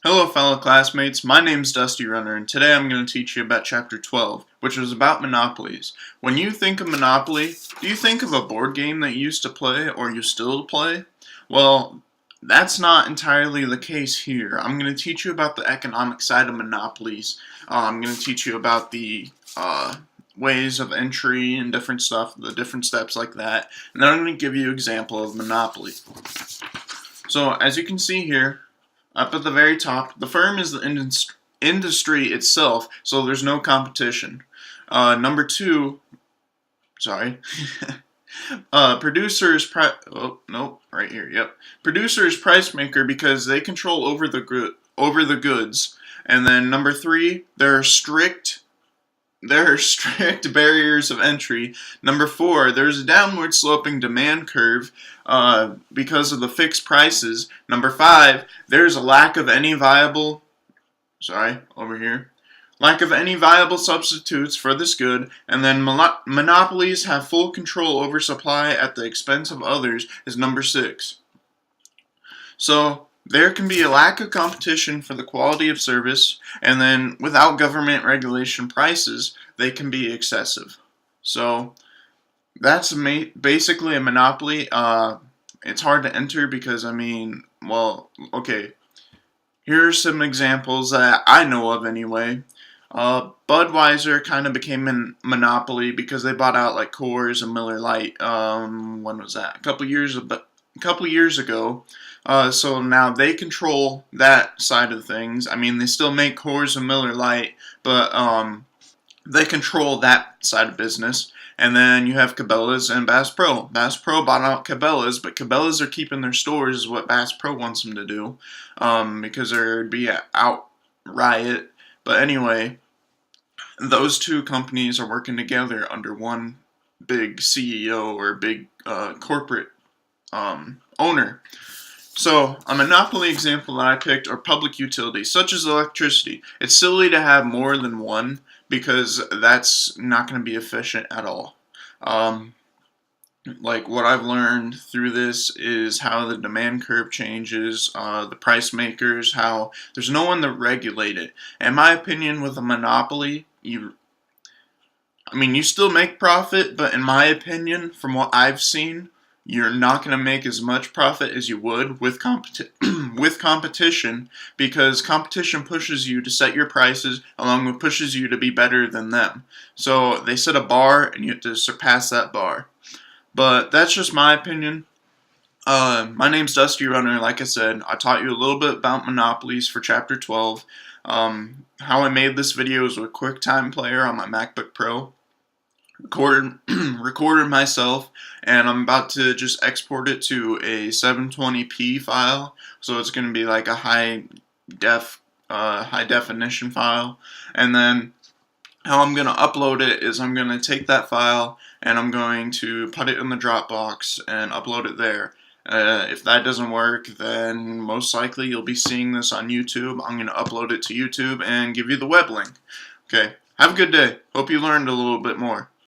Hello fellow classmates, my name's Dusty Runner and today I'm going to teach you about Chapter 12, which is about monopolies. When you think of Monopoly, do you think of a board game that you used to play or you still play? Well, that's not entirely the case here. I'm going to teach you about the economic side of monopolies. I'm going to teach you about the ways of entry and different stuff, the different steps like that, and then I'm going to give you an example of Monopoly. So as you can see here, up at the very top, the firm is the industry itself, so there's no competition. Number two, sorry. Producer is right here. Yep. Producer is price maker because they control over the goods. And then number three, there are strict barriers of entry. Number four, there's a downward sloping demand curve because of the fixed prices. Number five, there's a lack of any viable substitutes for this good, and then monopolies have full control over supply at the expense of others is number six. So there can be a lack of competition for the quality of service, and then without government regulation, prices, they can be excessive. So that's basically a monopoly. It's hard to enter because, here are some examples that I know of anyway. Budweiser kind of became a monopoly because they bought out like Coors and Miller Lite. When was that? A couple years ago. So now they control that side of things. I mean, they still make Coors and Miller Lite, but they control that side of business. And then you have Cabela's and Bass Pro. Bass Pro bought out Cabela's, but Cabela's are keeping their stores is what Bass Pro wants them to do, because there'd be an out riot. But anyway, those two companies are working together under one big CEO or big corporate owner. So, a monopoly example that I picked are public utilities, such as electricity. It's silly to have more than one because that's not going to be efficient at all. Like what I've learned through this is how the demand curve changes, the price makers, how there's no one to regulate it. In my opinion, with a monopoly, you still make profit, but in my opinion, from what I've seen, you're not going to make as much profit as you would with competition, because competition pushes you to set your prices along with pushes you to be better than them. So they set a bar and you have to surpass that bar. But that's just my opinion. My name's Dusty Runner. Like I said, I taught you a little bit about monopolies for Chapter 12. How I made this video is with QuickTime Player on my MacBook Pro. Recorded myself, and I'm about to just export it to a 720p file, so it's going to be like a high definition file. And then how I'm going to upload it is I'm going to take that file and I'm going to put it in the Dropbox and upload it there. If that doesn't work, then most likely you'll be seeing this on YouTube. I'm going to upload it to YouTube and give you the web link. Okay, have a good day. Hope you learned a little bit more.